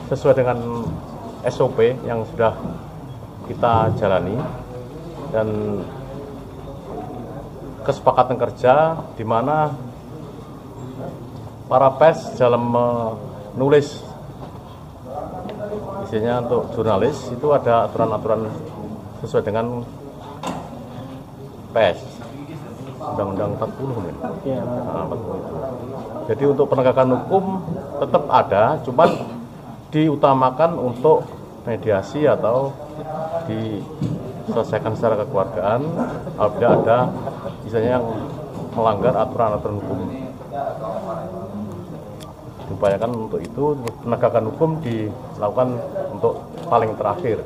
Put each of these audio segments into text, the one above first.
sesuai dengan SOP yang sudah kita jalani dan kesepakatan kerja di mana para pers dalam menulis isinya untuk jurnalis itu ada aturan-aturan sesuai dengan pers Undang-Undang 40 nih. Ya. Nah, 40 itu. Jadi untuk penegakan hukum tetap ada, cuman diutamakan untuk mediasi atau diselesaikan secara kekeluargaan apabila ada misalnya yang melanggar aturan-aturan hukum. Diupayakan untuk itu penegakan hukum dilakukan untuk paling terakhir.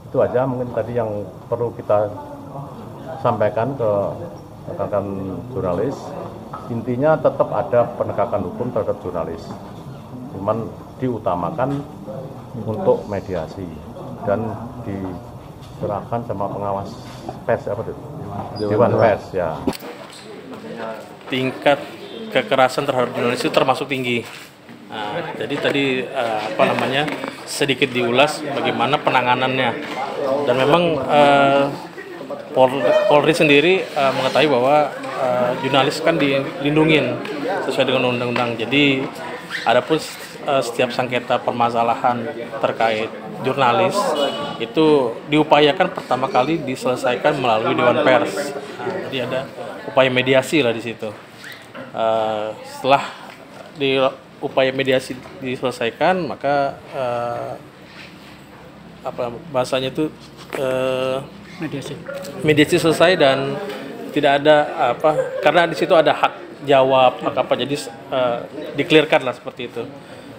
Itu aja mungkin tadi yang perlu kita sampaikan ke rekan-rekan jurnalis. Intinya tetap ada penegakan hukum terhadap jurnalis, cuman diutamakan untuk mediasi dan diserahkan sama pengawas pers apa itu? Dewan Pers ya. Tingkat kekerasan terhadap jurnalis itu termasuk tinggi. Nah, jadi tadi sedikit diulas bagaimana penanganannya dan memang Polri sendiri mengetahui bahwa jurnalis kan dilindungin sesuai dengan undang-undang. Jadi adapun setiap sengketa permasalahan terkait jurnalis itu diupayakan pertama kali diselesaikan melalui Dewan Pers. Nah, jadi ada upaya mediasi lah di situ. Setelah upaya mediasi diselesaikan, maka bahasanya itu mediasi selesai dan tidak ada karena di situ ada hak jawab jadi di-clearkan lah seperti itu.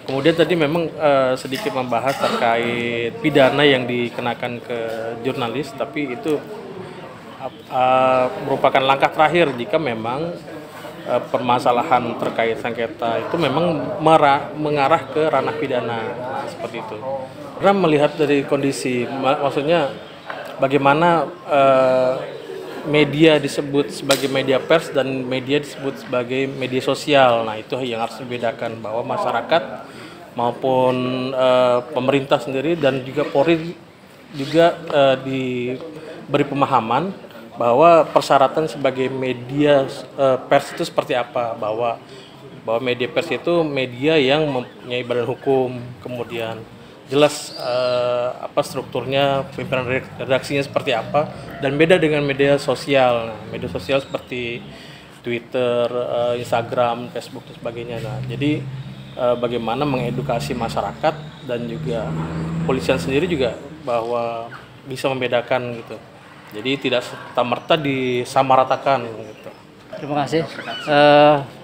Kemudian tadi memang sedikit membahas terkait pidana yang dikenakan ke jurnalis, tapi itu merupakan langkah terakhir jika memang permasalahan terkait sengketa itu memang mengarah ke ranah pidana seperti itu. Karena melihat dari kondisi, maksudnya bagaimana media disebut sebagai media pers dan media disebut sebagai media sosial. Nah, itu yang harus dibedakan bahwa masyarakat maupun pemerintah sendiri dan juga Polri juga diberi pemahaman bahwa persyaratan sebagai media pers itu seperti apa, bahwa media pers itu media yang mempunyai badan hukum, kemudian jelas strukturnya, pimpinan redaksinya seperti apa, dan beda dengan media sosial. Nah, media sosial seperti Twitter, Instagram, Facebook dan sebagainya. Nah, jadi bagaimana mengedukasi masyarakat dan juga kepolisian sendiri juga bahwa bisa membedakan gitu. Jadi tidak serta-merta disamaratakan gitu. Terima kasih.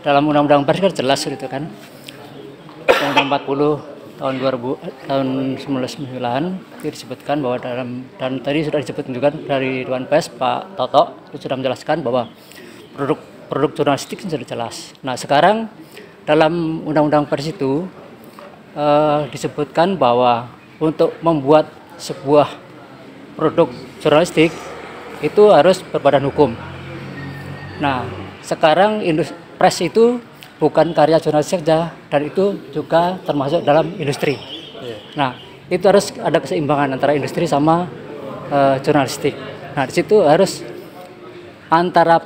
Dalam Undang-Undang Pers kan jelas gitu kan. Undang-Undang 40 tahun 1999 itu disebutkan bahwa dan tadi sudah disebutkan juga dari Dewan Pers Pak Toto itu sudah menjelaskan bahwa produk jurnalistik sudah jelas. Nah, sekarang dalam Undang-Undang Pers itu disebutkan bahwa untuk membuat sebuah produk jurnalistik itu harus berbadan hukum. Nah, sekarang pers itu bukan karya jurnalis saja, dan itu juga termasuk dalam industri. Nah, itu harus ada keseimbangan antara industri sama jurnalistik. Nah, di situ harus antara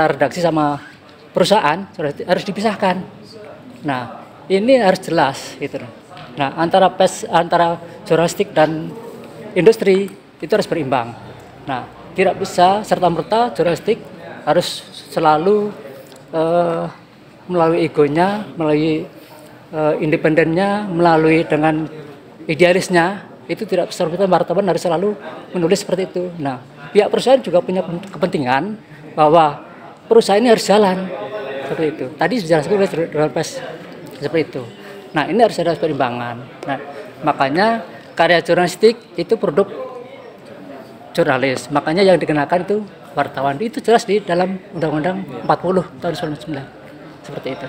redaksi sama perusahaan harus dipisahkan. Nah, ini harus jelas gitu. Nah, antara jurnalistik dan industri itu harus berimbang. Nah, tidak bisa serta-merta jurnalistik harus selalu melalui egonya, melalui independennya, melalui dengan idealisnya, itu tidak serta-merta wartawan harus selalu menulis seperti itu. Nah, pihak perusahaan juga punya kepentingan bahwa perusahaan ini harus jalan seperti itu. Tadi dijelaskan oleh Dewan Pers seperti itu. Nah, ini harus ada perimbangan. Nah, makanya karya jurnalistik itu produk jurnalis, makanya yang dikenakan itu wartawan. Itu jelas di dalam Undang-Undang 40 tahun 1999 seperti itu.